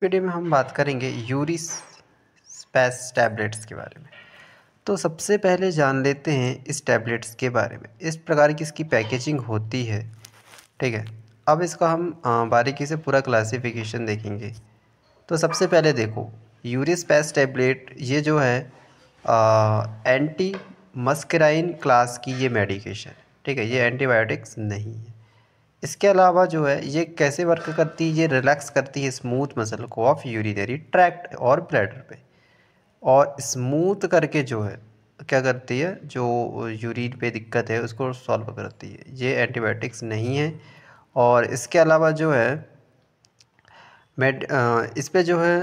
Video में हम बात करेंगे यूरी स्पेस टैबलेट्स के बारे में। तो सबसे पहले जान लेते हैं इस टैबलेट्स के बारे में। इस प्रकार की इसकी पैकेजिंग होती है, ठीक है। अब इसका हम बारीकी से पूरा क्लासिफिकेशन देखेंगे। तो सबसे पहले देखो, यूरी स्पेस टैबलेट ये जो है एंटी मस्कराइन क्लास की ये मेडिकेशन, ठीक है। ये एंटीबायोटिक्स नहीं है। इसके अलावा जो है ये कैसे वर्क करती है, ये रिलैक्स करती है स्मूथ मसल को ऑफ यूरिनरी ट्रैक्ट और ब्लैडर पे, और स्मूथ करके जो है क्या करती है, जो यूरिन पे दिक्कत है उसको सॉल्व करती है। ये एंटीबायोटिक्स नहीं है। और इसके अलावा जो है इस पे जो है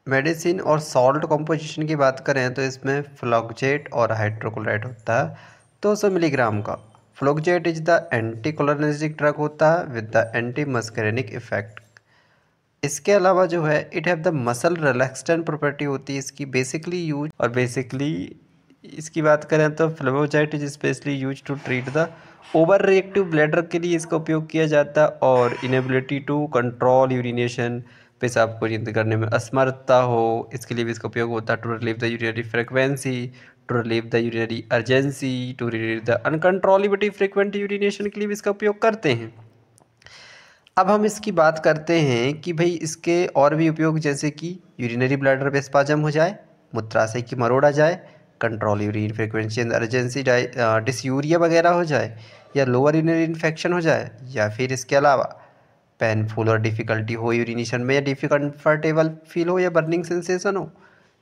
मेडिसिन और सॉल्ट कॉम्पोजिशन की बात करें तो इसमें फ्लॉक्जेट और हाइड्रोक्लोराइड होता है 200 मिलीग्राम का। फ्लॉक्जेट इज द एंटीकोलिनर्जिक ड्रग होता है with the anti muscarinic effect. इसके अलावा जो है it have the muscle relaxant property होती है इसकी बेसिकली यूज। और बेसिकली इसकी बात करें तो flavoxate is specially use to treat the over reactive bladder के लिए इसका उपयोग किया जाता है, और इनेबिलिटी टू कंट्रोल यूरिनेशन, पेशाब को नियंत्रित करने में असमर्थता हो, इसके लिए भी इसका उपयोग होता है। To relieve the urinary frequency, to relieve the urinary urgency, to relieve the uncontrollability frequent urination के लिए भी इसका उपयोग करते हैं। अब हम इसकी बात करते हैं कि भाई इसके और भी उपयोग, जैसे कि यूरिनरी ब्लैडर पे स्पाजम हो जाए, मूत्राशय की मरोड़ आ जाए, control urine frequency and urgency dysuria वगैरह हो जाए, या लोअर यूरिनरी इन्फेक्शन हो जाए, या फिर इसके अलावा पेनफुल और डिफ़िकल्टी हो यूरिनेशन में, या डिफिकम्फर्टेबल फील हो, या बर्निंग सेंसेशन हो,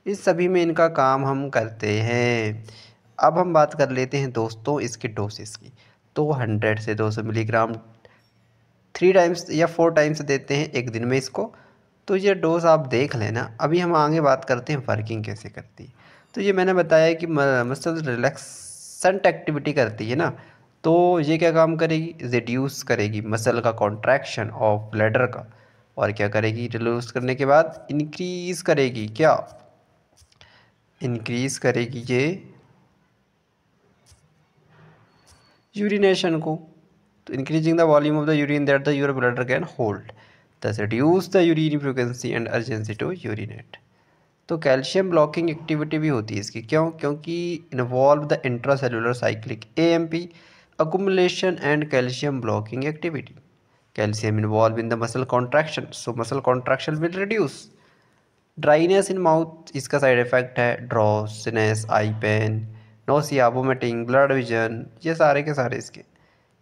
इस सभी में इनका काम हम करते हैं। अब हम बात कर लेते हैं दोस्तों इसके डोसेस की। तो 100 से 200 मिलीग्राम 3 टाइम्स या 4 टाइम्स देते हैं एक दिन में इसको। तो ये डोज आप देख लेना। अभी हम आगे बात करते हैं वर्किंग कैसे करती है। तो ये मैंने बताया कि मसल रिलैक्सेंट एक्टिविटी करती है ना, तो ये क्या काम करेगी, रिड्यूस करेगी मसल का कॉन्ट्रैक्शन ऑफ ब्लैडर का, और क्या करेगी, रिड्यूस करने के बाद इंक्रीज करेगी, क्या इंक्रीज करेगी ये यूरिनेशन को। तो increasing the volume of the urine that the your bladder can hold, thus reduce the urinary frequency and urgency to urinate। तो कैल्शियम ब्लॉकिंग एक्टिविटी भी होती है इसकी। क्यों? क्योंकि involve the intracellular cyclic AMP accumulation and calcium blocking activity। Calcium involved in the muscle contraction, so muscle contraction will reduce। Dryness in mouth इसका side effect है, drowsiness, eye pain, nausea, vomiting, blurred vision, ये सारे के सारे इसके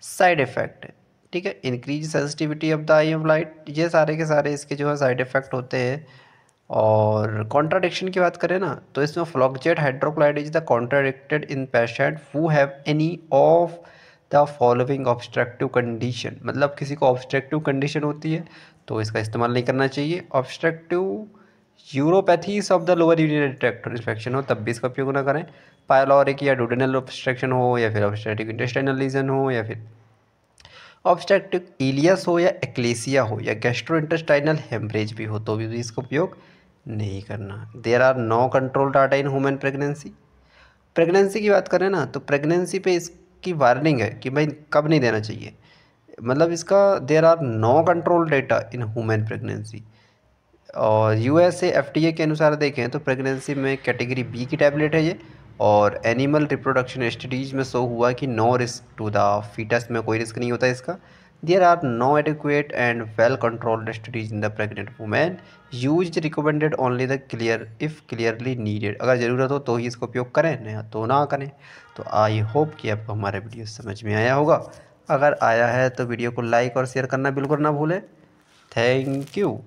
side effect है, ठीक है। Increase sensitivity of the I of light, ये सारे के सारे इसके जो है साइड इफ़ेक्ट होते हैं। और कॉन्ट्राडिक्शन की बात करें ना, तो इसमें flavoxate hydrochloride is the contradicted in patient who have any of the following obstructive condition. मतलब किसी को ऑब्स्ट्रक्टिव कंडीशन होती है तो इसका इस्तेमाल नहीं करना चाहिए। Obstructive uropathies of the lower urinary tract infection हो तब भी इसका उपयोग ना करें। पायलोरिक या डुडेनल ऑब्स्ट्रक्शन हो, या फिर ऑब्स्ट्रक्टिव इंटेस्टाइनल लीजन हो, या फिर ऑब्स्ट्रक्टिव इलियस हो, या एक्लेसिया हो, या गैस्ट्रोइंटेस्टाइनल हेमरेज भी हो, तो भी इसका उपयोग नहीं करना। There are no control data in human pregnancy. Pregnancy की बात करें ना, तो प्रेगनेंसी पे इसकी वार्निंग है कि भाई कब नहीं देना चाहिए। मतलब इसका there are no control data in human pregnancy. और यूएसए एफडीए के अनुसार देखें तो प्रेगनेंसी में कैटेगरी बी की टैबलेट है ये, और एनिमल रिप्रोडक्शन स्टडीज में शो हुआ कि no risk to the foetus, में कोई रिस्क नहीं होता इसका। There are no adequate and well controlled studies in the pregnant women, use recommended only the clear if clearly needed. अगर ज़रूरत हो तो ही इसका उपयोग करें, नहीं तो ना करें। तो आई होप कि आपको हमारा वीडियो समझ में आया होगा। अगर आया है तो वीडियो को लाइक और शेयर करना बिल्कुल ना भूलें। Thank you.